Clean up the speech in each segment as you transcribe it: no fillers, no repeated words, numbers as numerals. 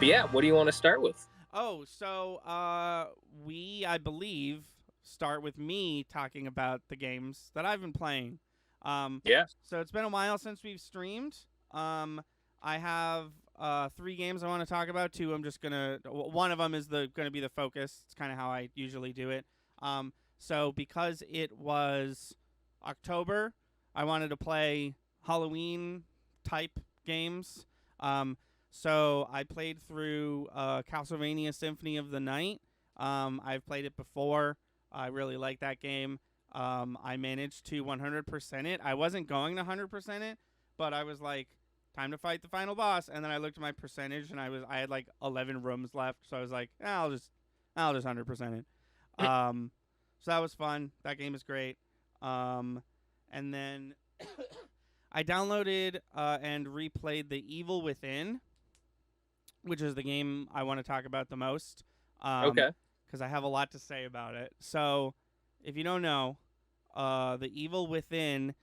yeah, what do you want to start with? Oh, so I believe, start with me talking about the games that I've been playing. Um, Yeah. so it's been a while since we've streamed. Um, I have three games I want to talk about. Two, I'm just gonna. One of them is gonna be the focus. It's kind of how I usually do it. So because it was October, I wanted to play Halloween type games. Um, so I played through Castlevania Symphony of the Night. I've played it before. I really like that game. I managed to 100% it. I wasn't going to 100% it, but I was like, time to fight the final boss. And then I looked at my percentage, and I had like 11 rooms left. So I was like, I'll just 100% it. So that was fun. That game is great. And then I downloaded and replayed The Evil Within, which is the game I want to talk about the most, Okay. because I have a lot to say about it. So, if you don't know, The Evil Within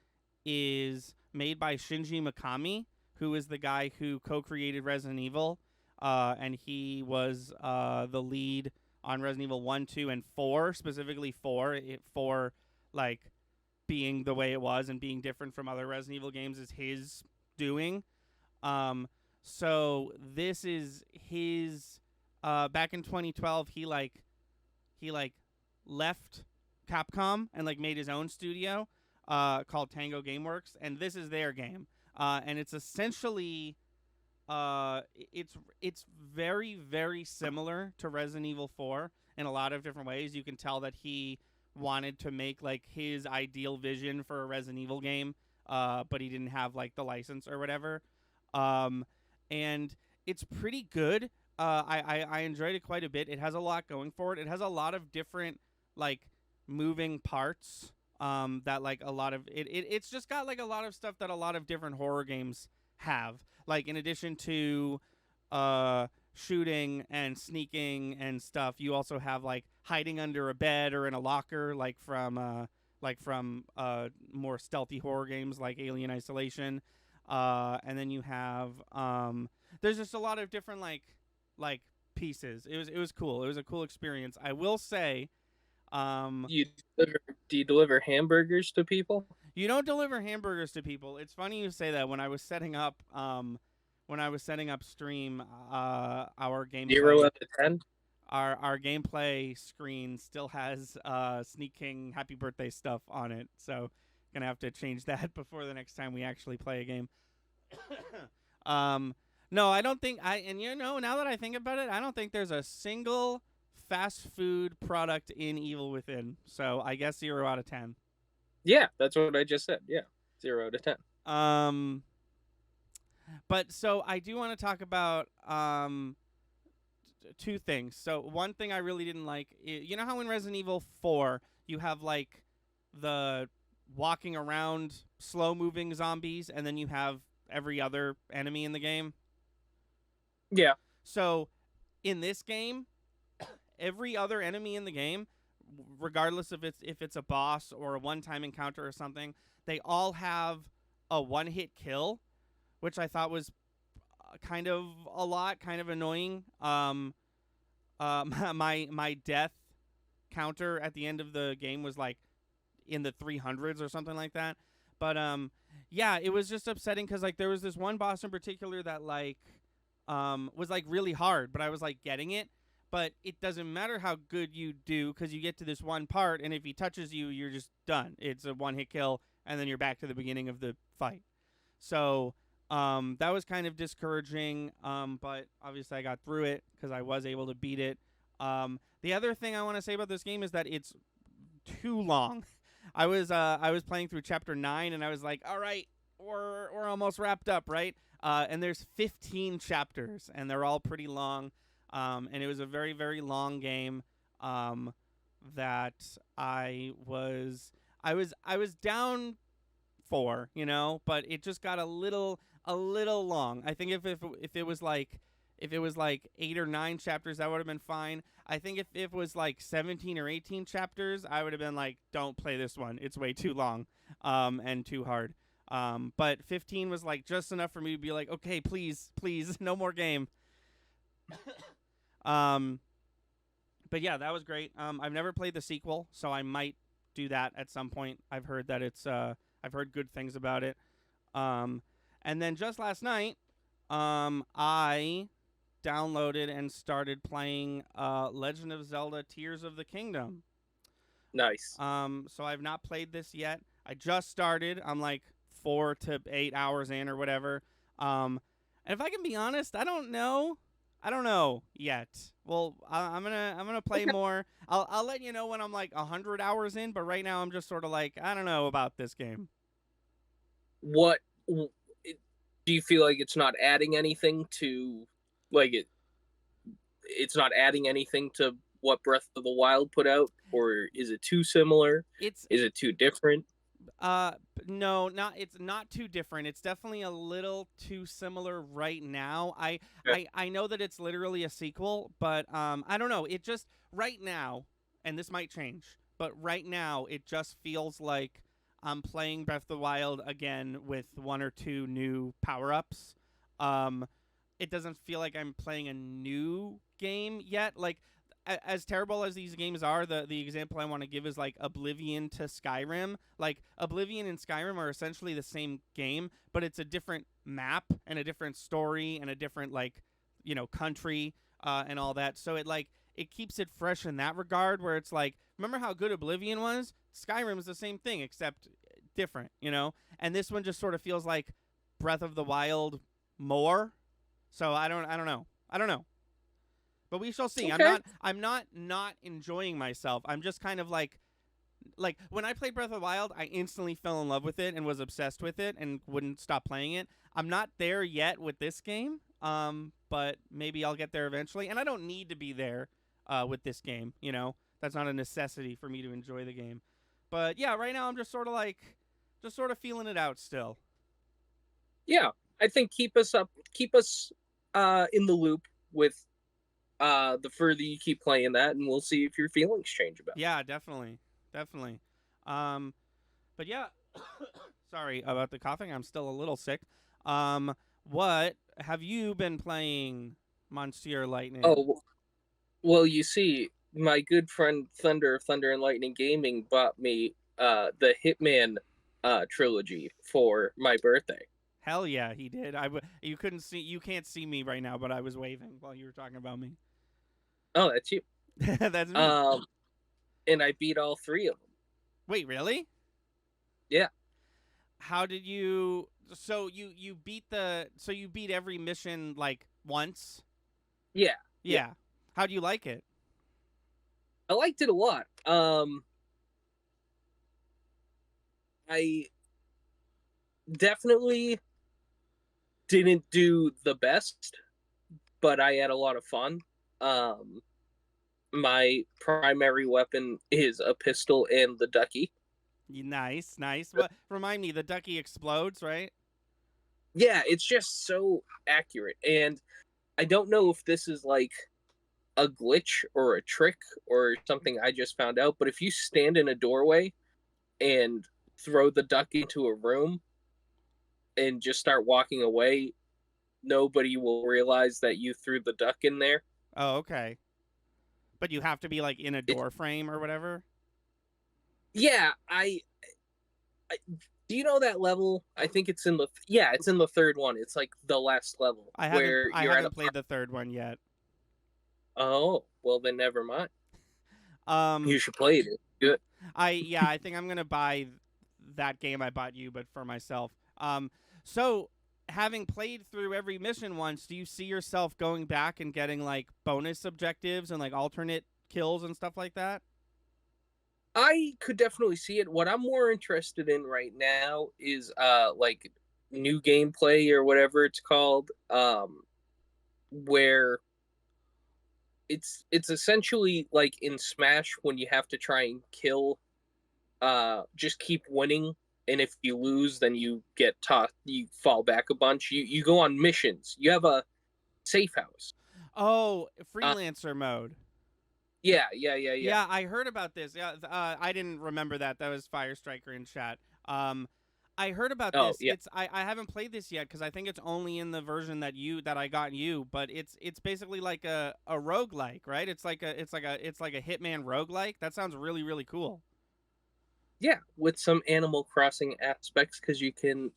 is made by Shinji Mikami, who is the guy who co-created Resident Evil, and he was the lead on Resident Evil 1, 2, and 4, specifically 4. 4, like, being the way it was and being different from other Resident Evil games is his doing. So this is his. Back in 2012, he left Capcom and like made his own studio, called Tango Gameworks, and this is their game. And it's essentially, it's very very similar to Resident Evil 4 in a lot of different ways. You can tell that he wanted to make like his ideal vision for a Resident Evil game, but he didn't have like the license or whatever. Um, and it's pretty good. I enjoyed it quite a bit. It has a lot going for it. It has a lot of different like moving parts. That like a lot of it's just got like a lot of stuff that a lot of different horror games have. Like in addition to shooting and sneaking and stuff, you also have like hiding under a bed or in a locker, like from more stealthy horror games like Alien Isolation. And then you have there's just a lot of different like pieces. It was cool. It was a cool experience. I will say, You deliver, do you deliver hamburgers to people? you don't deliver hamburgers to people. It's funny you say that. When I was setting up stream, our Zero gameplay out of 10? our gameplay screen still has Sneak King Happy Birthday stuff on it. So gonna have to change that before the next time we actually play a game. um, no, I don't think I. And now that I think about it, I don't think there's a single fast food product in Evil Within. So I guess 0 out of 10. Yeah, that's what I just said. Yeah, 0 out of 10. Um, but so I do want to talk about two things. So one thing I really didn't like, you know how in Resident Evil 4 you have like the walking around slow moving zombies, and then you have every other enemy in the game. Yeah. So in this game, every other enemy in the game, regardless of if it's a boss or a one-time encounter or something, they all have a one-hit kill, which I thought was kind of a lot, kind of annoying. My death counter at the end of the game was like in the 300s or something like that. But yeah, it was just upsetting because like there was this one boss in particular that like was like really hard, but I was like getting it. But it doesn't matter how good you do because you get to this one part, and if he touches you, you're just done. It's a one hit kill, and then you're back to the beginning of the fight. So that was kind of discouraging, but obviously I got through it because I was able to beat it. The other thing I want to say about this game is that it's too long. I was playing through chapter 9, and I was like, all right, we're almost wrapped up, right? And there's 15 chapters, and they're all pretty long. And it was a very very long game. That I was down for, but it just got a little long. I think if it was like 8 or 9 chapters, that would have been fine. I think if it was like 17 or 18 chapters, I would have been like, don't play this one. It's way too long, and too hard. But 15 was like just enough for me to be like, okay, please, no more game. um, but yeah, that was great. I've never played the sequel, so I might do that at some point. I've heard that I've heard good things about it. Um, and then just last night, I downloaded and started playing Legend of Zelda: Tears of the Kingdom. Nice. So I've not played this yet. I just started. I'm like 4 to 8 hours in or whatever. And if I can be honest, I don't know. I don't know yet. Well, I'm gonna play more. I'll let you know when I'm like 100 hours in. But right now I'm just sort of like I don't know about this game. What do you feel like it's not adding anything to like it? It's not adding anything to what Breath of the Wild put out, or is it too similar? It's Is it too different? no, not it's not too different. It's definitely a little too similar right now. Yeah. I know that it's literally a sequel, but I don't know. It just right now, and this might change, but right now it just feels like I'm playing Breath of the Wild again with one or two new power-ups. Um it doesn't feel like I'm playing a new game yet. Like as terrible as these games are, the example I want to give is like Oblivion to Skyrim. Like Oblivion and Skyrim are essentially the same game, but it's a different map and a different story and a different country and all that. So it keeps it fresh in that regard. Where it's like, remember how good Oblivion was? Skyrim is the same thing except different. And this one just sort of feels like Breath of the Wild more. So I don't know. But we shall see. Okay. I'm not enjoying myself. I'm just kind of like when I played Breath of the Wild, I instantly fell in love with it and was obsessed with it and wouldn't stop playing it. I'm not there yet with this game. But maybe I'll get there eventually. And I don't need to be there with this game. That's not a necessity for me to enjoy the game. But yeah, right now I'm just sort of feeling it out still. Yeah, I think keep us in the loop with the further you keep playing that, and we'll see if your feelings change about it. Yeah, definitely. Definitely. Um but yeah, sorry about the coughing. I'm still a little sick. What have you been playing, Monsieur Lightning? Oh, well, you see, my good friend Thunder and Lightning Gaming bought me the Hitman trilogy for my birthday. Hell yeah, he did. You can't see me right now, but I was waving while you were talking about me. Oh, that's you. That's me. Um, and I beat all three of them. Wait, really? Yeah, How did you you beat every mission like once? yeah, yeah. Yeah. How do you like it? I liked it a lot. I definitely didn't do the best, but I had a lot of fun. Um, my primary weapon is a pistol and the ducky. Nice, nice. What remind me, the ducky explodes, right? Yeah, it's just so accurate. And I don't know if this is like a glitch or a trick or something I just found out, but if you stand in a doorway and throw the duck into a room and just start walking away, nobody will realize that you threw the duck in there. Oh, okay. But you have to be like in a It, door frame or whatever. yeah, I do you know that level? I think it's in the it's in the third one. It's like the last level where I you're at a haven't played the third one yet. oh well then never mind. Um You should play it. It's good. I think I'm going to buy that game I bought you but for myself. So having played through every mission once, do you see yourself going back and getting like bonus objectives and like alternate kills and stuff like that? I could definitely see it. What I'm more interested in right now is like new gameplay or whatever it's called, where it's essentially like in Smash when you have to try and kill just keep winning, and if you lose then you get tossed, you fall back a bunch. You go on missions. You have a safe house. Oh, Uh freelancer mode. yeah. Yeah, I heard about this. Yeah, I didn't remember that. That was Fire Striker in chat. I heard about Oh this. yeah, I haven't played this yet because I think it's only in the version that I got you. But it's basically like a roguelike, right? It's like a Hitman roguelike. That sounds really really cool. yeah, with some Animal Crossing aspects because you can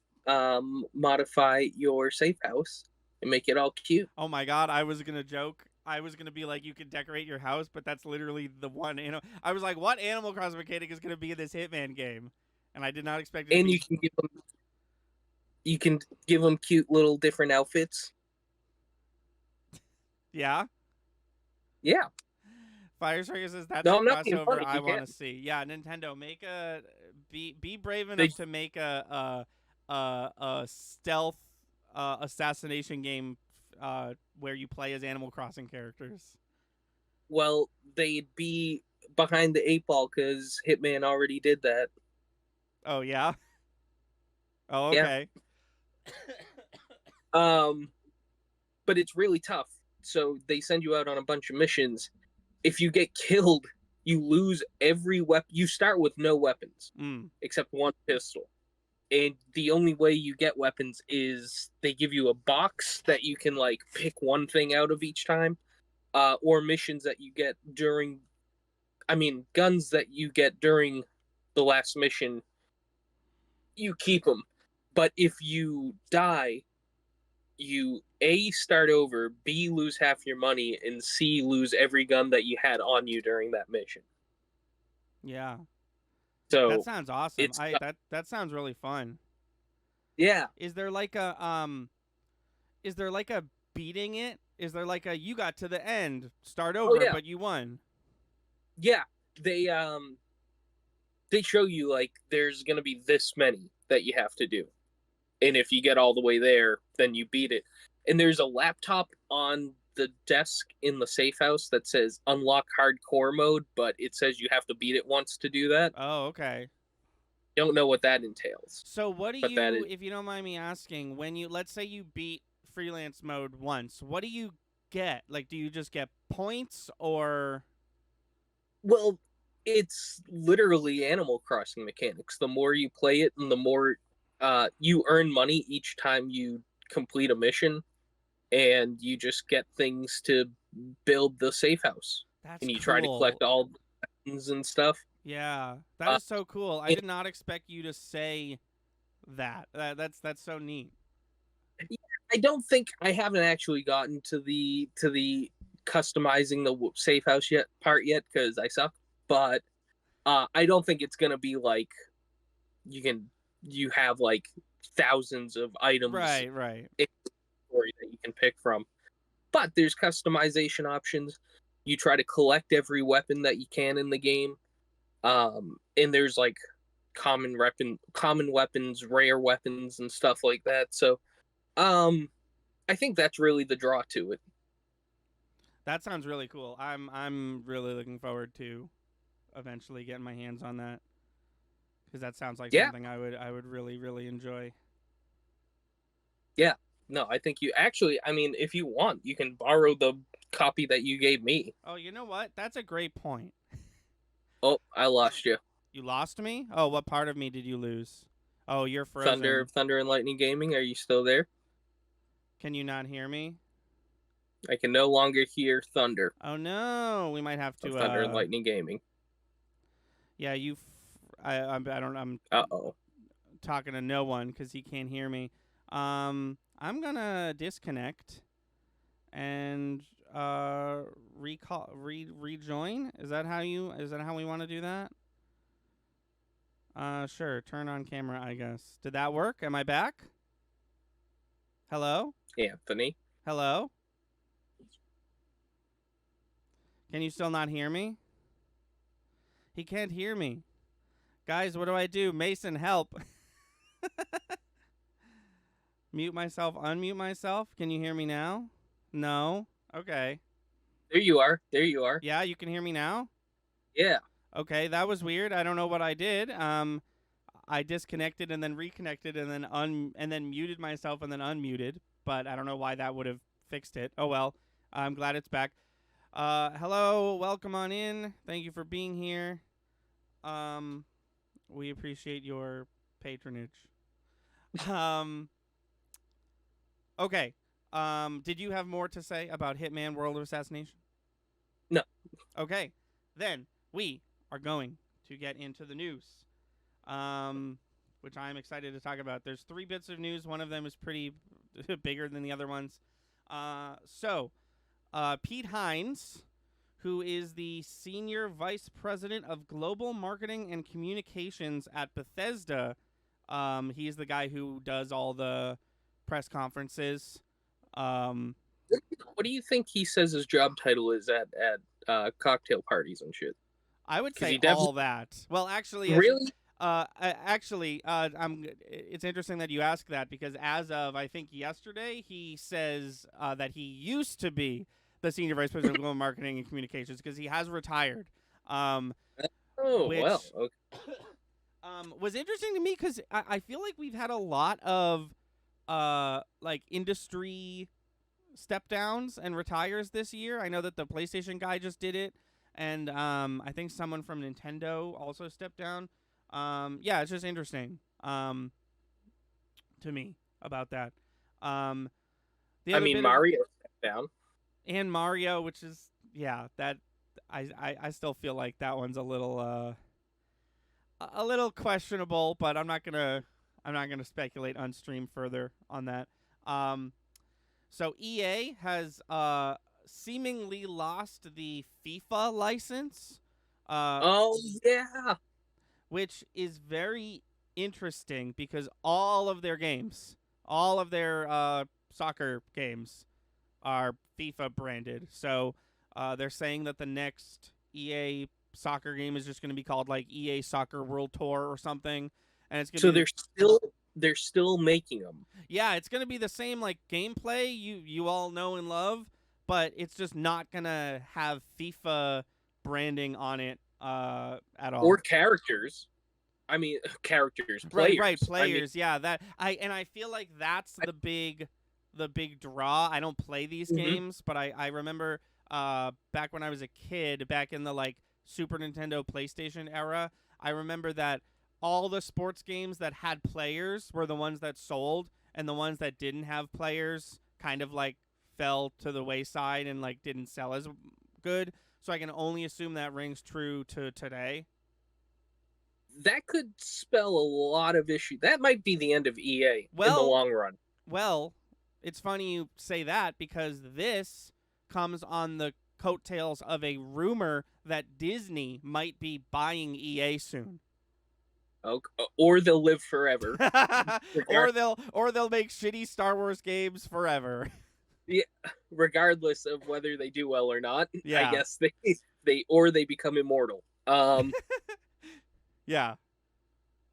modify your safe house and make it all cute. Oh my god, I was gonna joke. I was gonna be like, you can decorate your house, but that's literally the one. I was like, what Animal Crossing mechanic is gonna be in this Hitman game? And I did not expect it to And be. you can give them cute little different outfits. Yeah. Yeah, Fire Striker says that's a no, I'm not being crossover funny. I You want can. to see. Yeah, Nintendo, be brave They enough to make a stealth assassination game where you play as Animal Crossing characters. well, they'd be behind the eight ball because Hitman already did that. Oh yeah. Oh Yeah. okay. Um, but it's really tough. So they send you out on a bunch of missions. If you get killed, you lose every weapon. You start with no weapons Mm. except one pistol. And the only way you get weapons is they give you a box that you can like pick one thing out of each time, or missions that you get during. I mean, guns that you get during the last mission. You keep them, but if you die, you A start over, B lose half your money, and C lose every gun that you had on you during that mission. Yeah. That So sounds awesome. it's That sounds really fun. yeah. Is there like a beating it? Is there like a you got to the end, start Oh over, yeah. but you won? Yeah. They they show you like there's gonna be this many that you have to do. And if you get all the way there, then you beat it. And there's a laptop on the desk in the safe house that says unlock hardcore mode, but it says you have to beat it once to do that. Oh, okay. Don't know what that entails, So what do but that you, is if you don't mind me asking, when you let's say you beat freelance mode once, what do you get? Like, do you just get points or? well, it's literally Animal Crossing mechanics. The more you play it, and the more you earn money each time you complete a mission, and you just get things to build the safe house, That's and you try to cool. collect all the weapons and stuff. Yeah, that Uh, is so cool. I and did not expect you to say that. That's so neat. I don't think I haven't actually gotten to the customizing the safe house yet part yet because I suck. But I don't think it's gonna be like you can you have like thousands of items Right, right. in the story that you can pick from. But there's customization options. You try to collect every weapon that you can in the game. And there's like common weapons, rare weapons, and stuff like that. So um, I think that's really the draw to it. That sounds really cool. I'm really looking forward to eventually getting my hands on that because that sounds like Yeah, something I would really really enjoy. yeah. No, I think you actually. I mean, if you want, you can borrow the copy that you gave me. Oh, you know what? That's a great point. Oh, I lost you. You lost me? Oh, what part of me did you lose? Oh, you're frozen. Thunder and Lightning Gaming. Are you still there? Can you not hear me? I can no longer hear Thunder Oh no, we might have of to. Thunder and Lightning Gaming. Yeah, I don't. I'm Oh. talking to no one because he can't hear me. I'm gonna disconnect and rejoin. Is that how we want to do that? Sure. Turn on camera, I guess. Did that work? Am I back? Hello? Anthony. Hello? Can you still not hear me? He can't hear me. Guys, what do I do? Mason, help. Mute myself, unmute myself. Can you hear me now? No? Okay. There you are. There you are. Yeah, you can hear me now? Yeah. Okay, that was weird. I don't know what I did. I disconnected and then reconnected and then muted myself and then unmuted, but I don't know why that would have fixed it. Oh well. I'm glad it's back. Hello, welcome on in. Thank you for being here. We appreciate your patronage. Um. Okay. Did you have more to say about Hitman: World of Assassination? No. Okay. Then we are going to get into the news. Which I'm excited to talk about. There's 3 bits of news. One of them is pretty bigger than the other ones. Pete Hines, who is the Senior Vice President of Global Marketing and Communications at Bethesda. He's the guy who does all the press conferences. What do you think he says his job title is at cocktail parties and shit? I would Because say he all definitely that. Well, actually, really. it's interesting that you ask that because as of I think yesterday, he says that he used to be the senior vice president of global marketing and communications because he has retired. Oh well. Which Okay. was interesting to me because I feel like we've had a lot of like industry step downs and retires this year. I know that the PlayStation guy just did it, and I think someone from Nintendo also stepped down. Yeah, it's just interesting to me about that. The I other mean, bit of Mario stepped down. and Mario, which is that I still feel like that one's a little questionable, but I'm not gonna speculate on stream further on that. So EA has seemingly lost the FIFA license, uh, Oh yeah. which is very interesting because all of their games, all of their soccer games, are FIFA branded. So they're saying that the next EA soccer game is just going to be called like EA Soccer World Tour or something, and it's going to So be they're still making them. yeah, it's going to be the same like gameplay you all know and love, but it's just not going to have FIFA branding on it at Or all. characters. I mean, characters, Right, players. I mean, players. Yeah, that I feel like that's the big draw. I don't play these mhm. games, but I remember back when I was a kid, back in the like Super Nintendo PlayStation era, I remember that all the sports games that had players were the ones that sold, and the ones that didn't have players kind of like fell to the wayside and like didn't sell as good. So I can only assume that rings true to today. That could spell a lot of issues. That might be the end of EA in the Well, long run. Well, it's funny you say that because this comes on the coattails of a rumor that Disney might be buying EA soon. Or they'll live forever. Regard, or they'll make shitty Star Wars games forever. yeah, regardless of whether they do well or not, I Yeah. guess they become immortal. Yeah.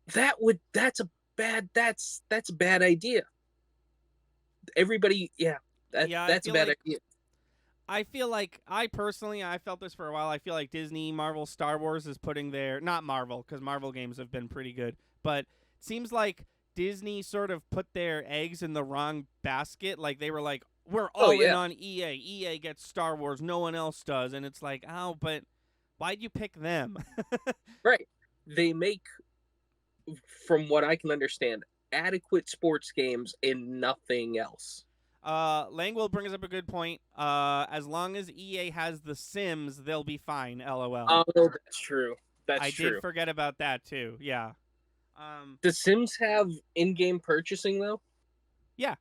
That's a bad idea. Everybody, yeah, Yeah, that's a bad idea. I feel like I felt this for a while. I feel like Disney, Marvel, Star Wars is putting their not Marvel because Marvel games have been pretty good, but it seems like Disney sort of put their eggs in the wrong basket. Like they were like, we're Oh all in yeah, on EA. EA gets Star Wars, no one else does, and it's like, oh, but why'd you pick them? right. They make, from what I can understand, adequate sports games and nothing else. Langwell brings up a good point. As long as EA has The Sims, they'll be fine. LOL. Oh, that's true. That's I did true. forget about that too. Yeah. Um. The Sims have in-game purchasing though. Yeah.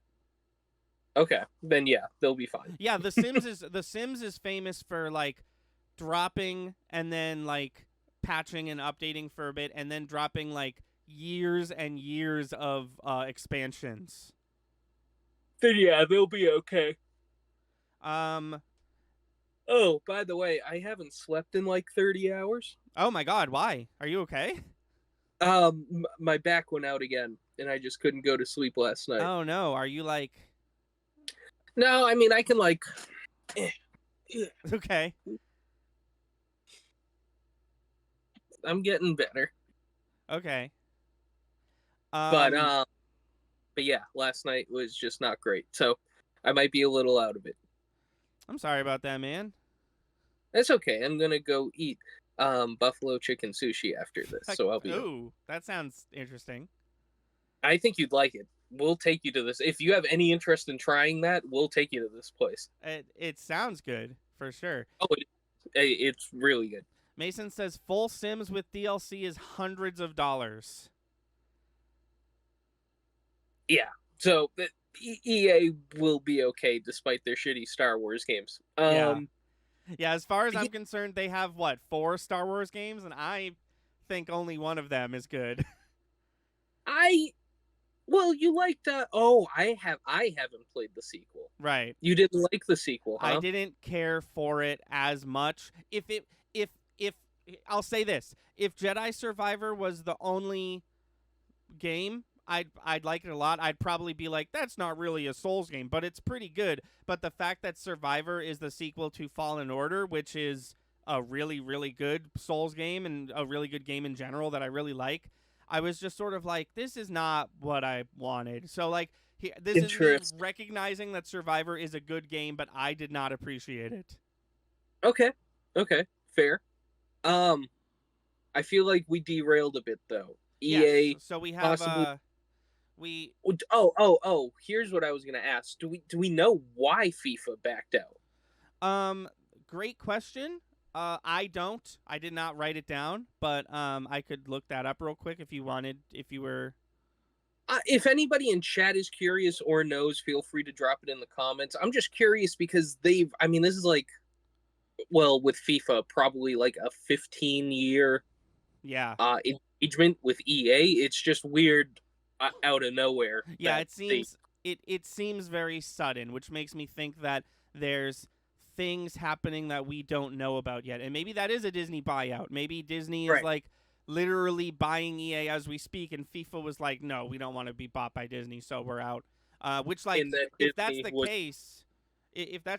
Okay, then yeah, they'll be fine. Yeah. The Sims is famous for like dropping and then like patching and updating for a bit, and then dropping like years and years of expansions. Then yeah, they'll be okay. Um. Oh, by the way, I haven't slept in like 30 hours. Oh my God. Why? Are you okay? My back went out again, and I just couldn't go to sleep last night. Oh no. Are you like No, I mean I can like. okay? I'm getting better, Okay. but Um. um, but yeah, last night was just not great, so I might be a little out of it. I'm sorry about that, man. That's okay. I'm gonna go eat buffalo chicken sushi after this, so I'll be. Ooh, that sounds interesting. I think you'd like it. We'll take you to this. If you have any interest in trying that, we'll take you to this place. It sounds good for sure. Oh, it's really good. Mason says full Sims with DLC is hundreds of dollars. Yeah. So EA will be okay despite their shitty Star Wars games. Yeah. Yeah, as far as I'm concerned, they have, 4 Star Wars games, and I think only one of them is good. Well, you liked. I haven't played the sequel. Right. You didn't like the sequel, huh? I didn't care for it as much. If I'll say this, if Jedi Survivor was the only game, I'd like it a lot. I'd probably be like, that's not really a Souls game, but it's pretty good. But the fact that Survivor is the sequel to Fallen Order, which is a really, really good Souls game and a really good game in general that I really like, I was just sort of like, this is not what I wanted. So like, this is me recognizing that Survivor is a good game, but I did not appreciate it. Okay, fair. I feel like we derailed a bit though. EA. Yes, so we have possibly... we. Oh. Here's what I was gonna ask. Do we know why FIFA backed out? Great question. I don't. I did not write it down, but I could look that up real quick if you wanted. If you were. If anybody in chat is curious or knows, feel free to drop it in the comments. I'm just curious because I mean, this is like, well, with FIFA, probably like a 15-year engagement with EA. It's just weird out of nowhere. Yeah, it seems very sudden, which makes me think that there's things happening that we don't know about yet. And maybe that is a Disney buyout. Maybe Disney is like literally buying EA as we speak, and FIFA was like, no, we don't want to be bought by Disney, so we're out. Which, like, if that's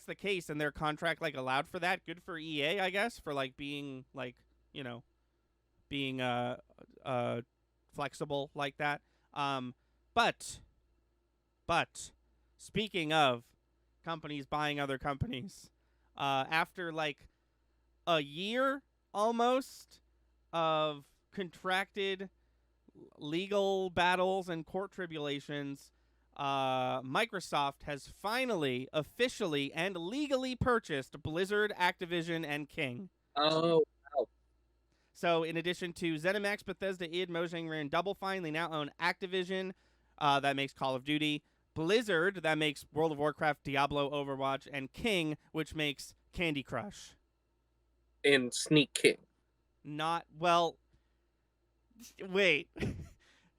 the case and their contract like allowed for that, good for EA, I guess, for like being like, you know, being flexible like that. But speaking of companies buying other companies, after like a year almost of contracted legal battles and court tribulations, Microsoft has finally, officially, and legally purchased Blizzard, Activision, and King. Oh, wow. So in addition to ZeniMax, Bethesda, id, Mojang, and Double Fine, they now own Activision, that makes Call of Duty, Blizzard, that makes World of Warcraft, Diablo, Overwatch, and King, which makes Candy Crush. And Sneak King. Wait.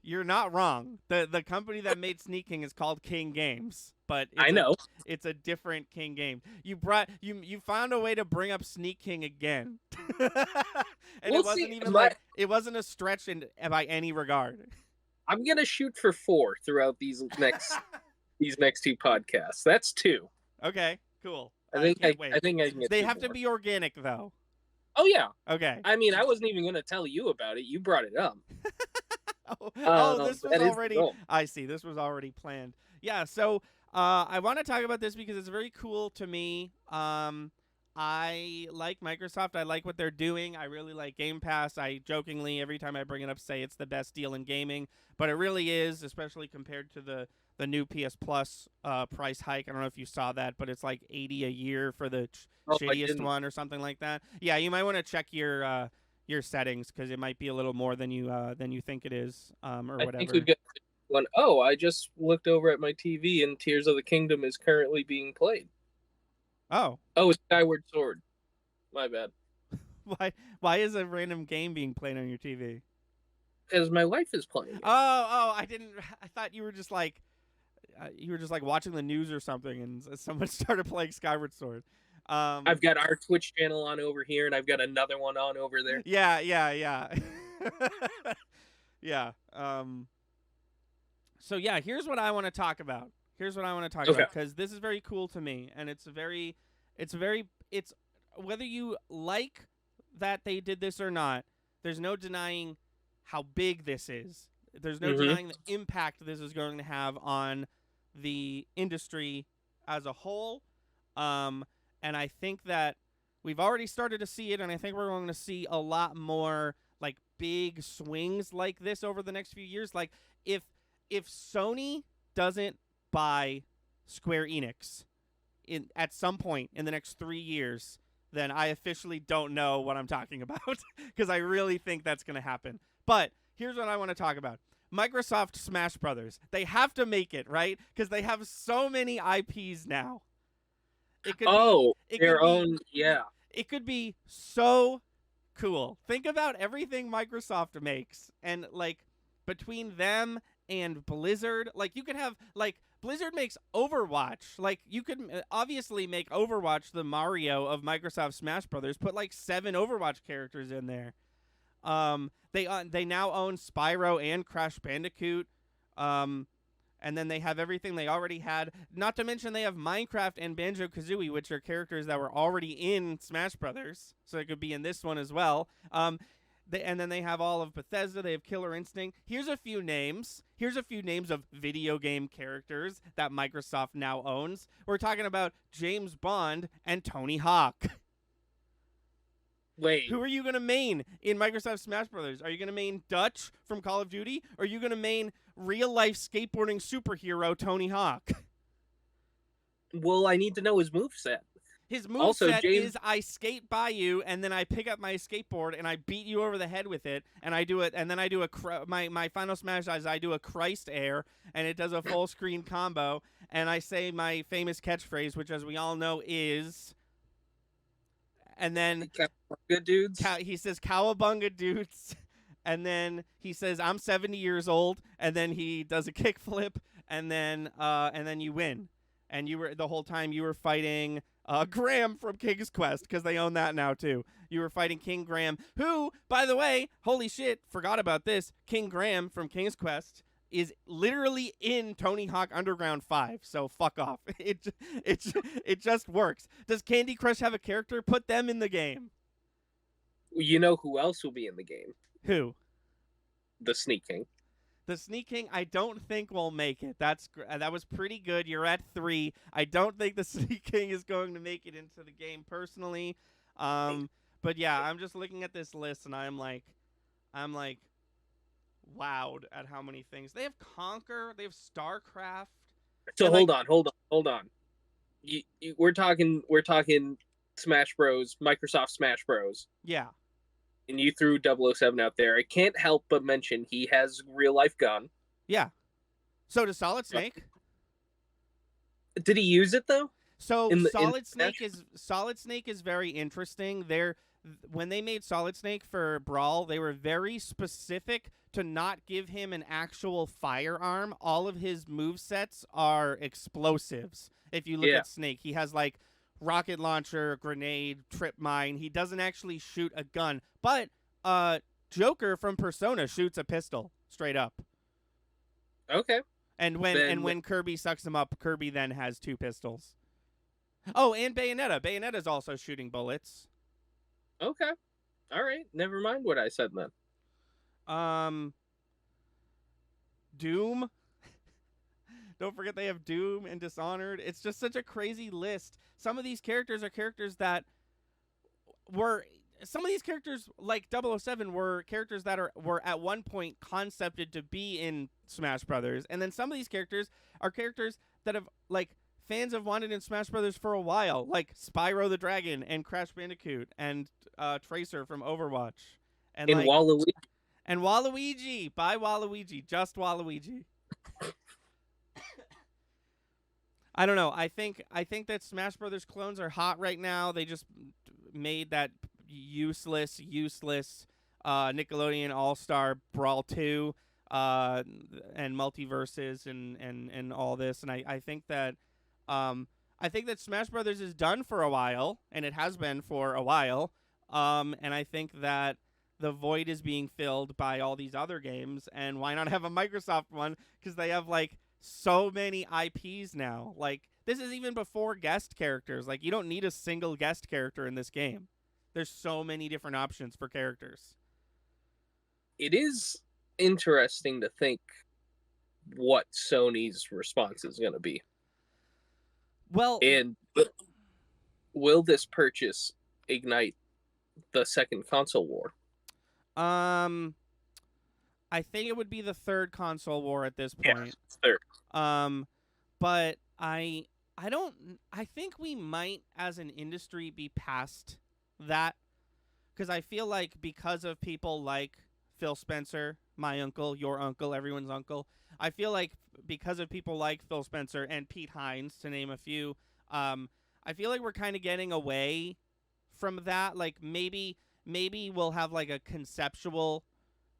You're not wrong. The company that made Sneak King is called King Games, but I know it's a different King game. You found a way to bring up Sneak King again, and it wasn't even it wasn't a stretch by any regard. I'm gonna shoot for 4 throughout these next 2 podcasts. That's 2. Okay, cool. I think I can get. They have to be organic though. Oh yeah. Okay. I mean, I wasn't even gonna tell you about it. You brought it up. This was already. I see. This was already planned. Yeah. So I want to talk about this because it's very cool to me. I like Microsoft. I like what they're doing. I really like Game Pass. I jokingly, every time I bring it up, say it's the best deal in gaming, but it really is, especially compared to the new PS Plus price hike. I don't know if you saw that, but it's like $80 a year for the shittiest one or something like that. Yeah, you might want to check your settings because it might be a little more than you think it is, or whatever. I think we get one. Oh, I just looked over at my TV and Tears of the Kingdom is currently being played. Oh, it's Skyward Sword. My bad. Why is a random game being played on your TV? Because my wife is playing it. I thought you were just like watching the news or something, and someone started playing Skyward Sword. I've got our Twitch channel on over here, and I've got another one on over there. Yeah. Yeah. So yeah, here's what I want to talk about. About because this is very cool to me, and it's whether you like that they did this or not, there's no denying how big this is. There's no denying the impact this is going to have on the industry as a whole. And I think that we've already started to see it, and I think we're going to see a lot more like big swings like this over the next few years. Like if if Sony doesn't buy Square Enix at some point in the next 3 years, then I officially don't know what I'm talking about because I really think that's going to happen. But here's what I want to talk about. Microsoft Smash Brothers. They have to make it, right? Because they have so many IPs now. It could Oh, be their own, yeah. it could be so cool. Think about everything Microsoft makes, and like between them and Blizzard, like you could have like Blizzard makes Overwatch. Like you could obviously make Overwatch the Mario of Microsoft Smash Brothers. Put like 7 Overwatch characters in there. They now own Spyro and Crash Bandicoot. And then they have everything they already had. Not to mention they have Minecraft and Banjo-Kazooie, which are characters that were already in Smash Brothers, so it could be in this one as well. And then they have all of Bethesda. They have Killer Instinct. Here's a few names. Here's a few names of video game characters that Microsoft now owns. We're talking about James Bond and Tony Hawk. Wait. Who are you going to main in Microsoft Smash Brothers? Are you going to main Dutch from Call of Duty? Or are you going to main real-life skateboarding superhero Tony Hawk? Well, I need to know his moveset. His moveset is I skate by you, and then I pick up my skateboard, and I beat you over the head with it, and I do it, and then I do my final smash is I do a Christ air, and it does a full-screen combo, and I say my famous catchphrase, which, as we all know, is... And then Cowabunga dudes. He says "Cowabunga dudes," and then he says "I'm 70 years old," and then he does a kickflip, and then you win. And you were the whole time you were fighting Graham from King's Quest because they own that now too. You were fighting King Graham, who, by the way, holy shit, forgot about this. King Graham from King's Quest is literally in Tony Hawk Underground 5, so fuck off. It just works. Does Candy Crush have a character? Put them in the game. You know who else will be in the game? Who? The Sneak King. The Sneak King, I don't think will make it. That was pretty good. You're at 3. I don't think the Sneak King is going to make it into the game personally. But yeah, I'm just looking at this list and I'm like wowed at how many things they have. Conquer, they have StarCraft. So hold on. We're talking Smash Bros, Microsoft Smash Bros. Yeah. And you threw 007 out there. I can't help but mention he has real life gun. Yeah. So does Solid Snake. Did he use it though? So Solid Snake is very interesting. When they made Solid Snake for Brawl, they were very specific to not give him an actual firearm. All of his movesets are explosives. If you look at Snake, he has like rocket launcher, grenade, trip mine. He doesn't actually shoot a gun. But Joker from Persona shoots a pistol straight up. Okay. And when Kirby sucks him up, Kirby then has 2 pistols. Oh, and Bayonetta. Bayonetta's also shooting bullets. Okay. All right. Never mind what I said then. Doom. Don't forget they have Doom and Dishonored. It's just such a crazy list. Some of these characters are characters that were... Some of these characters, like 007, were characters that were at one point concepted to be in Smash Brothers. And then some of these characters are characters that have, like... fans have wanted in Smash Brothers for a while, like Spyro the Dragon and Crash Bandicoot and Tracer from Overwatch. And Waluigi. And Waluigi. Bye, Waluigi. Just Waluigi. I don't know. I think that Smash Brothers clones are hot right now. They just made that useless Nickelodeon All-Star Brawl 2 and Multiverses and all this. And I think that Smash Brothers is done for a while, and it has been for a while. And I think that the void is being filled by all these other games, and why not have a Microsoft one? Because they have like so many IPs now. Like this is even before guest characters. Like you don't need a single guest character in this game. There's so many different options for characters. It is interesting to think what Sony's response is going to be. Well, and will this purchase ignite the second console war? I I think it would be the third console war at this Yeah, point. third. Um, but I don't. I think we might, as an industry, be past that because I feel like because of people like Phil Spencer, my uncle, your uncle, everyone's uncle. I feel like because of people like Phil Spencer and Pete Hines, to name a few, um, I feel like we're kind of getting away from that. Like maybe we'll have like a conceptual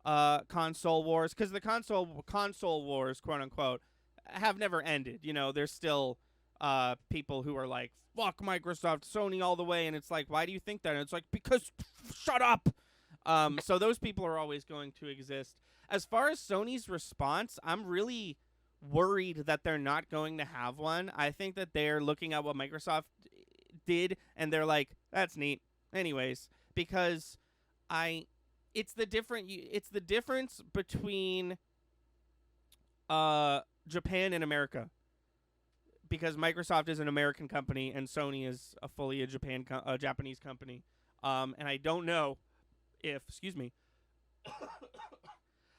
console wars because the console wars, quote unquote, have never ended. You know, there's still people who are like, fuck Microsoft, Sony all the way, and it's like, why do you think that? And it's like, because shut up. So those people are always going to exist. As far as Sony's response, I'm really worried that they're not going to have one. I think that they're looking at what Microsoft did and they're like, that's neat. Anyways, because I it's the difference between Japan and America because Microsoft is an American company and Sony is a Japanese company. And I don't know if excuse me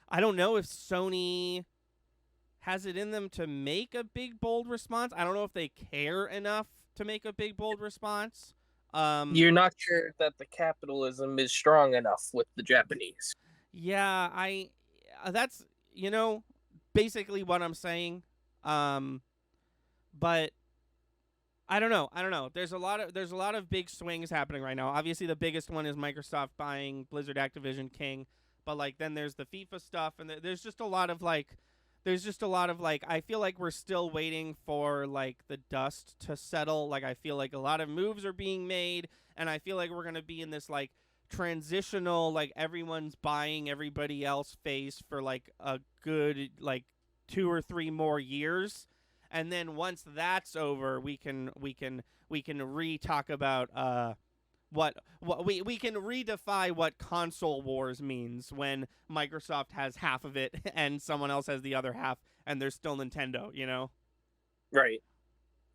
I don't know if Sony has it in them to make a big bold response. I don't know if they care enough to make a big bold response. You're not sure that the capitalism is strong enough with the Japanese. Yeah, I that's basically what I'm saying. Um but I don't know. I don't know. There's a lot of big swings happening right now. Obviously the biggest one is Microsoft buying Blizzard Activision King, but like then there's the FIFA stuff and there's just a lot of like I feel like we're still waiting for like the dust to settle. Like I feel like a lot of moves are being made and I feel like we're going to be in this like transitional like everyone's buying everybody else phase for like a good like 2 or 3 more years. And then once that's over, we can re-talk about what we can redefine what console wars means when Microsoft has half of it and someone else has the other half and there's still Nintendo, Right.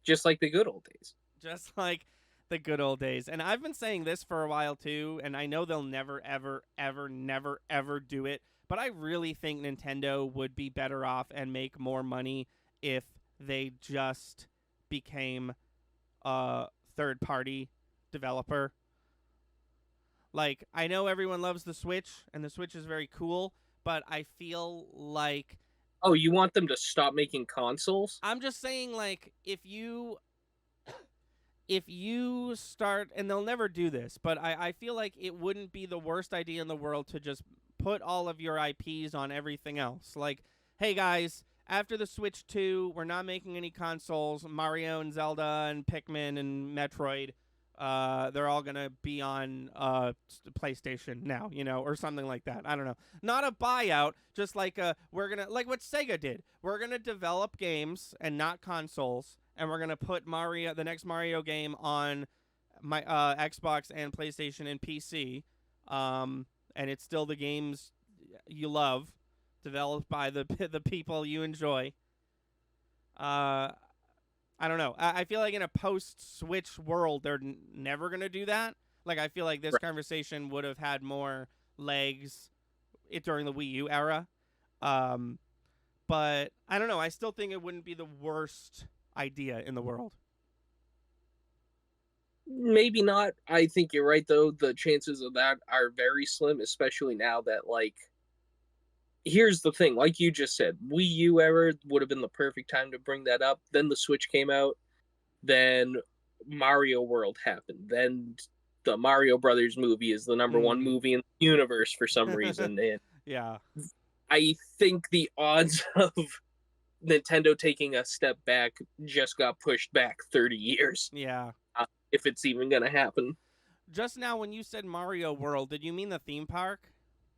Just like the good old days. just like the good old days. And I've been saying this for a while too, and I know they'll never ever ever never ever do it, but I really think Nintendo would be better off and make more money if they just became a third party developer. Like, I know everyone loves the Switch, and the Switch is very cool, but I feel like Oh, you want them to stop making consoles? I'm just saying, like, if you start, and they'll never do this, but I feel like it wouldn't be the worst idea in the world to just put all of your IPs on everything else. Like, hey guys, after the Switch 2, we're not making any consoles. Mario and Zelda and Pikmin and Metroid, they're all gonna be on PlayStation now, or something like that. I don't know. Not a buyout, just like we're gonna like what Sega did. We're gonna develop games and not consoles, and we're gonna put the next Mario game on my Xbox and PlayStation and PC. And it's still the games you love, developed by the the people you enjoy. I don't know. I feel like in a post-Switch world, they're never going to do that. Like, I feel like this Right. conversation would have had more legs during the Wii U era. Um, but I don't know. I still think it wouldn't be the worst idea in the world. Maybe not. I think you're right, though. The chances of that are very slim, especially now that, like, here's the thing. Like you just said, Wii U era would have been the perfect time to bring that up. Then the Switch came out. Then Mario World happened. Then the Mario Brothers movie is the number one movie in the universe for some reason. And Yeah. I think the odds of Nintendo taking a step back just got pushed back 30 years, Yeah. if it's even going to happen. Just now, when you said Mario World, did you mean the theme park?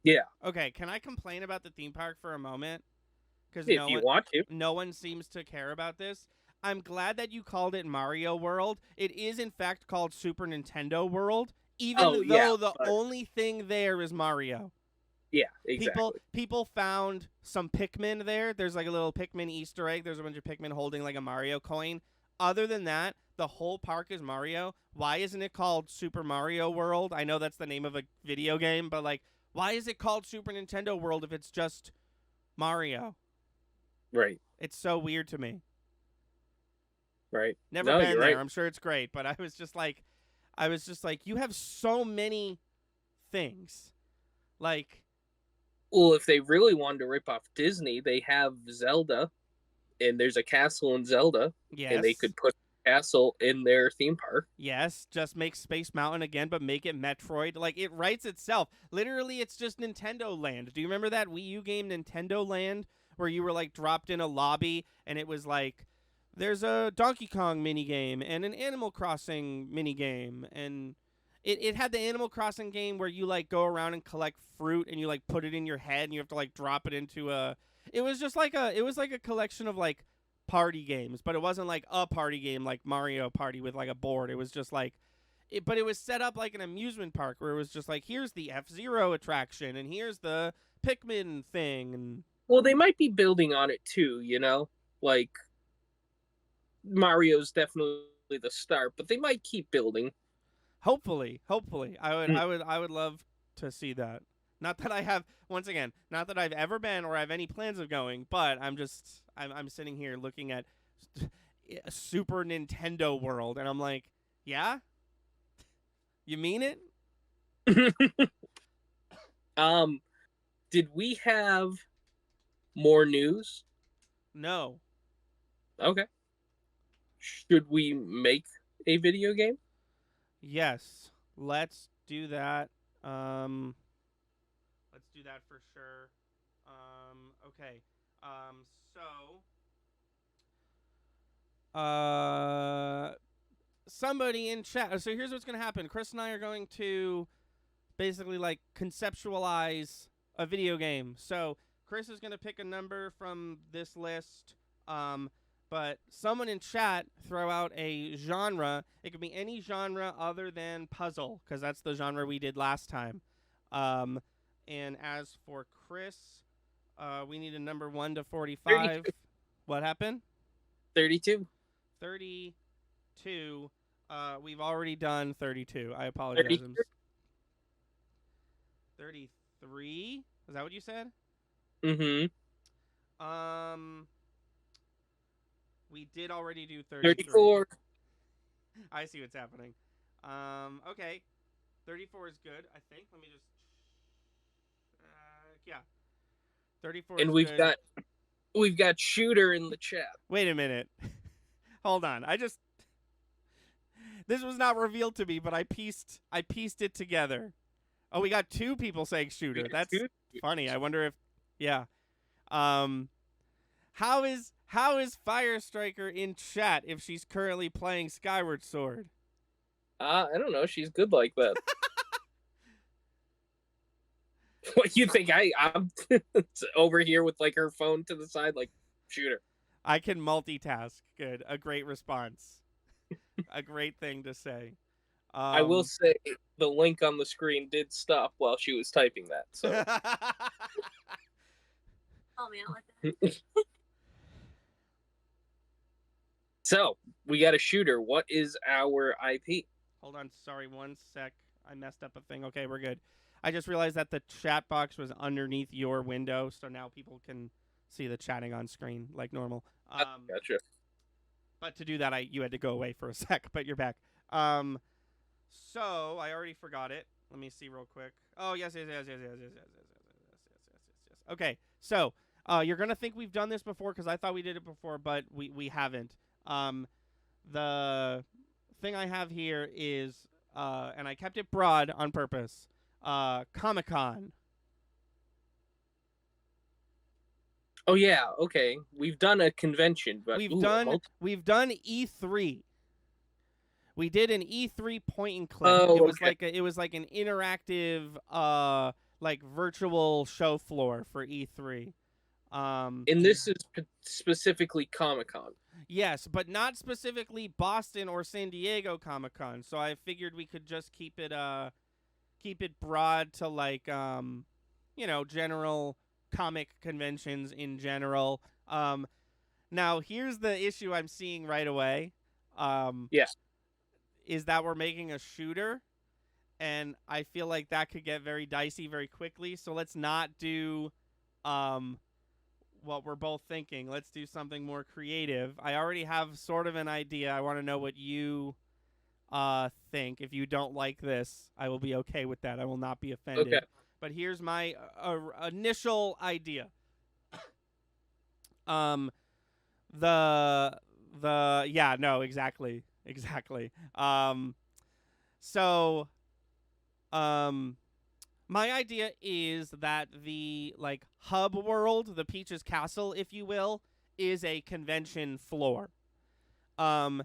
Yeah, Okay, can I complain about the theme park for a moment? Because if you want to. no one seems to care about this. I'm glad that you called it Mario World. It is in fact called Super Nintendo World, even Oh, though yeah, the but only thing there is Mario. yeah, exactly. People found some Pikmin there. There's like a little Pikmin Easter egg. There's a bunch of Pikmin holding like a Mario coin. Other than that, the whole park is Mario. Why isn't it called Super Mario World? I know that's the name of a video game, but like, why is it called Super Nintendo World if it's just Mario. Right. It's so weird to me. Right. Never No, been you're there. right. I'm sure it's great, but I was just like, you have so many things. Like, Well, if they really wanted to rip off Disney, they have Zelda, and there's a castle in Zelda, and they yes, could put the castle in their theme park. yes, just make Space Mountain again, but make it Metroid. Like, it writes itself. Literally, it's just Nintendo Land. Do you remember that Wii U game, Nintendo Land, where you were like dropped in a lobby and it was like, there's a Donkey Kong minigame and an Animal Crossing minigame, and it had the Animal Crossing game where you like go around and collect fruit and you like put it in your head and you have to like drop it into a. It was just like a collection of like party games, but it wasn't like a party game like Mario Party with like a board. It was just like but it was set up like an amusement park where it was just like, here's the F-Zero attraction and here's the Pikmin thing. And Well, they might be building on it too, Like Mario's definitely the start, but they might keep building. hopefully, Mm. I would love to see that. Not that I have, once again, not that I've ever been or have any plans of going, but I'm sitting here looking at Super Nintendo World and I'm like, yeah, you mean it? um, did we have more news? No. Okay. Should we make a video game? Yes, let's do that. Um, let's do that for sure. Okay. So, somebody in chat. So here's what's gonna happen. Chris and I are going to basically like conceptualize a video game. So Chris is gonna pick a number from this list. Um, but someone in chat throw out a genre. It could be any genre other than puzzle, because that's the genre we did last time. Um, and as for Chris, we need a number 1 to 45. 32. What happened? 32. 32. We've already done 32. I apologize. 33. 33? Is that what you said? Mm-hmm. We did already do 33. 34. I see what's happening. Okay. 34 is good, I think. Let me just yeah. 34 And is we've good. got shooter in the chat. Wait a minute. Hold on. This was not revealed to me, but I pieced it together. Oh, we got 2 people saying shooter. That's funny. I wonder if yeah. How is Fire Striker in chat if she's currently playing Skyward Sword? I don't know. She's good like that. What you think? I'm over here with like her phone to the side, like shooter. I can multitask. Good. A great response. A great thing to say. I will say the link on the screen did stop while she was typing that. So. Oh man, like that. So we got a shooter. What is our IP? Hold on. Sorry, 1 sec. I messed up a thing. Okay, we're good. I just realized that the chat box was underneath your window, so now people can see the chatting on screen like normal. Gotcha. But to do that, you had to go away for a sec, but you're back. So I already forgot it. Let me see real quick. Oh yes. Okay, so you're gonna think we've done this before because I thought we did it before, but we haven't. The thing I have here is, and I kept it broad on purpose. Comic-Con. Oh yeah, okay. We've done a convention, but We've done E3. We did an E3 point and click. Oh, it was okay. like an interactive like virtual show floor for E3. And this is specifically Comic-Con. Yes, but not specifically Boston or San Diego Comic-Con. So I figured we could just keep it broad to like general comic conventions in general. Now here's the issue I'm seeing right away. Yes. Is that we're making a shooter, and I feel like that could get very dicey very quickly. So let's not do what we're both thinking. Let's do something more creative. I already have sort of an idea. I want to know what you think. If you don't like this, I will be okay with that. I will not be Okay. offended. But here's my initial idea. Um, the yeah, no, exactly. So my idea is that the like hub world, the Peach's Castle, if you will, is a convention floor. Um,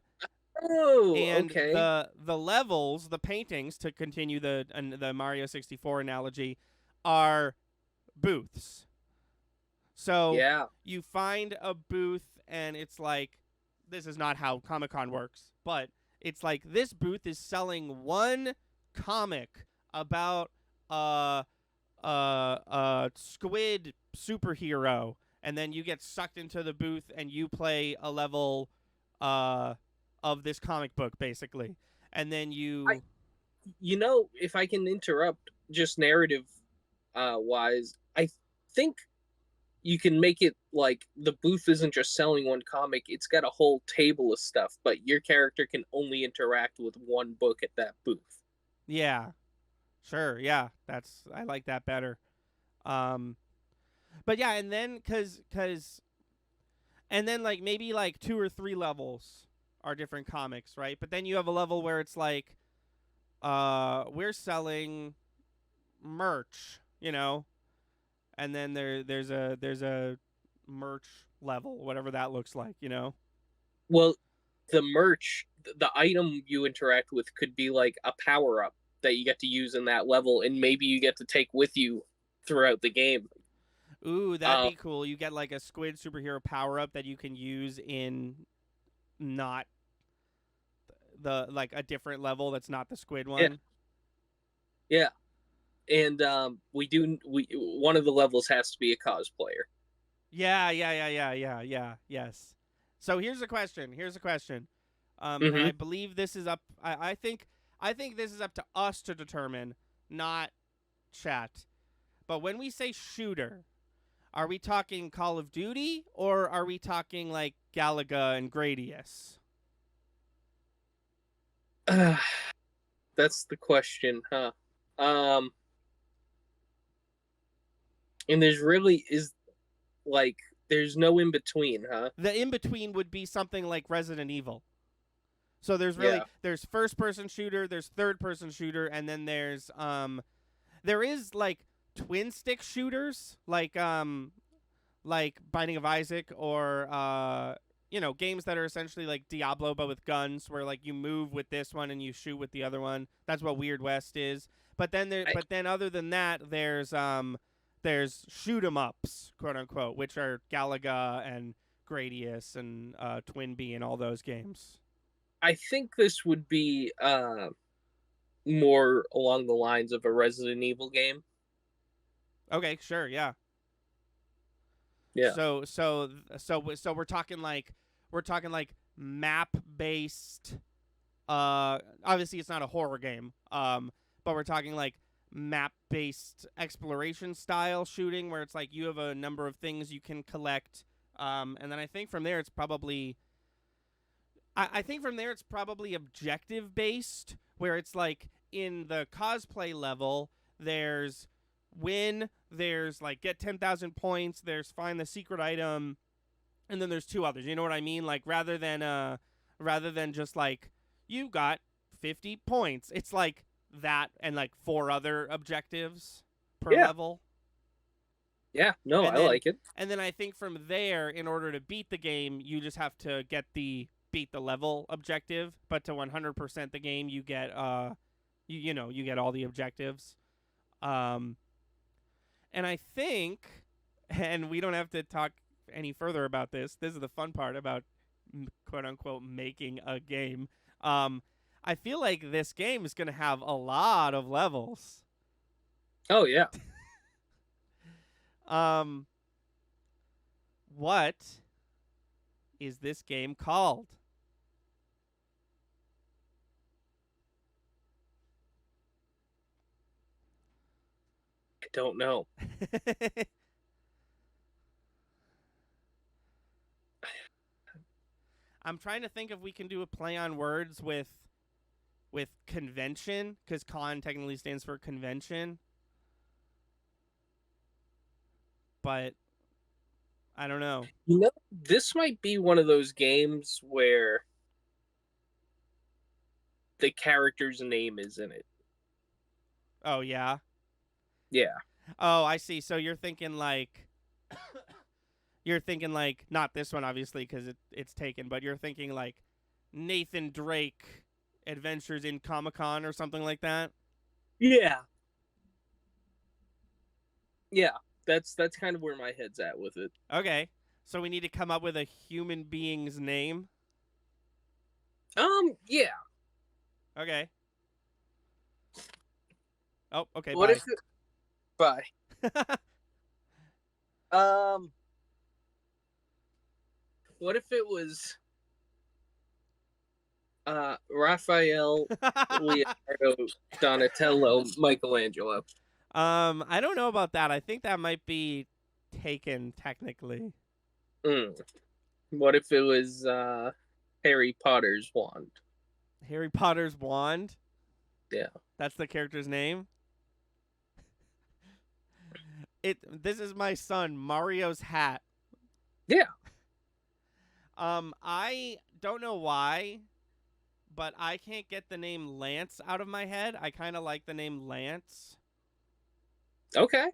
Oh, and okay. the levels, the paintings, to continue the Mario 64 analogy, are booths. So Yeah. you find a booth, and it's like, this is not how Comic-Con works, but it's like this booth is selling one comic about a squid superhero, and then you get sucked into the booth and you play a level uh of this comic book, basically. And then I, you if I can interrupt, just narrative wise, I think you can make it like the booth isn't just selling one comic, it's got a whole table of stuff, but your character can only interact with one book at that booth. yeah, sure, yeah, that's I like that better. Um but yeah, and then cuz and then like maybe like 2 or 3 levels are different comics, right? But then you have a level where it's like we're selling merch, and then there's a merch level, whatever that looks like, Well, the merch, the item you interact with could be like a power up that you get to use in that level, and maybe you get to take with you throughout the game. Ooh, that'd Uh, be cool. You get like a squid superhero power up that you can use in not the like a different level that's not the squid yeah, one. yeah, and we one of the levels has to be a cosplayer. Yeah. Yes. So here's a question. And Mm-hmm. I believe this is up. I think this is up to us to determine, not chat. But when we say shooter, are we talking Call of Duty, or are we talking like Galaga and Gradius? That's the question, huh? Um, and there's really is like there's no in between, huh? The in between would be something like Resident Evil. So Yeah. there's first person shooter, there's third person shooter, and then there is like twin stick shooters, like Binding of Isaac, or games that are essentially like Diablo but with guns, where like you move with this one and you shoot with the other one. That's what Weird West is. I, But then other than that, there's shoot 'em ups, quote unquote, which are Galaga and Gradius and Twinbee and all those games. I think this would be more along the lines of a Resident Evil game. Okay, sure, yeah. Yeah. So we're talking like map based. Obviously it's not a horror game. But we're talking like map based exploration style shooting, where it's like you have a number of things you can collect. And then I think from there it's probably objective based, where it's like in the cosplay level, there's win, there's like get 10,000 points, there's find the secret item, and then there's 2 others. You know what I mean? Like rather than just like you got 50 points, it's like that and like 4 other objectives per Yeah. level. Yeah. No, And I then like it. and then I think from there, in order to beat the game, you just have to get the beat the level objective, but to 100% the game, you get you get all the objectives. Um and I think, and we don't have to talk any further about this. This is the fun part about quote unquote making a game. I feel like this game is going to have a lot of levels. Oh yeah. Um what is this game called? I don't know. I'm trying to think if we can do a play on words with convention, because con technically stands for convention. But I don't know. This might be one of those games where the character's name is in it. Oh, yeah? Yeah. Oh, I see. So you're thinking like... not this one, obviously, because it's taken, but you're thinking like Nathan Drake Adventures in Comic-Con or something like that? Yeah. Yeah. That's kind of where my head's at with it. Okay. So we need to come up with a human being's name? Yeah. Okay. Oh, okay, What bye. if it... Bye. What if it was Raphael, Leonardo, Donatello, Michelangelo? I don't know about that. I think that might be taken technically. What if it was Harry Potter's wand? Harry Potter's wand? Yeah. That's the character's name? This is my son, Mario's hat. Yeah. I don't know why, but I can't get the name Lance out of my head. I kind of like the name Lance. Okay.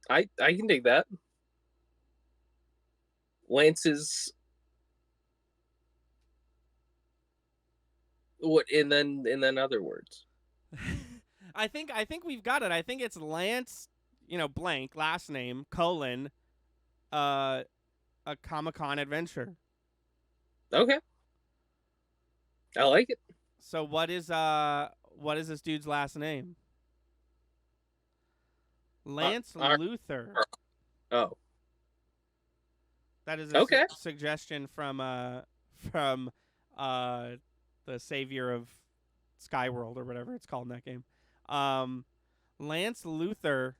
I can dig that. Lance's what and then other words. I think we've got it. I think it's Lance, blank last name colon a Comic-Con adventure. Okay. I like it. So what is this dude's last name? Lance Luthor. Oh. That is a okay. Suggestion from the savior of Skyworld or whatever it's called in that game. Lance Luthor,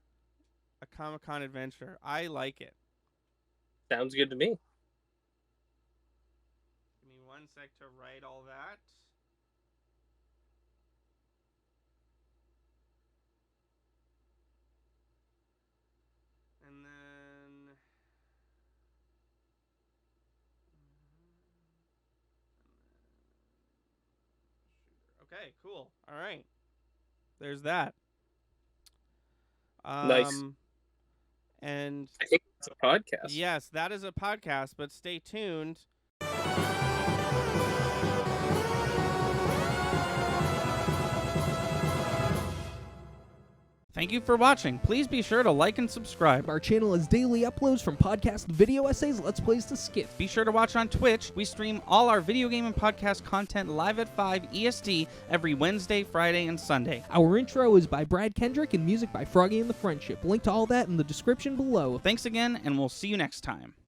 a Comic-Con adventure. I like it. Sounds good to me. Give me 1 sec to write all that. And then... Okay, cool. All right. There's that. Nice. And I think it's a podcast. Yes, that is a podcast, but stay tuned. Thank you for watching. Please be sure to like and subscribe. Our channel has daily uploads from podcast video essays, let's plays to skits. Be sure to watch on Twitch. We stream all our video game and podcast content live at 5 EST every Wednesday, Friday, and Sunday. Our intro is by Brad Kendrick and music by Froggy and the Friendship. Link to all that in the description below. Thanks again, and we'll see you next time.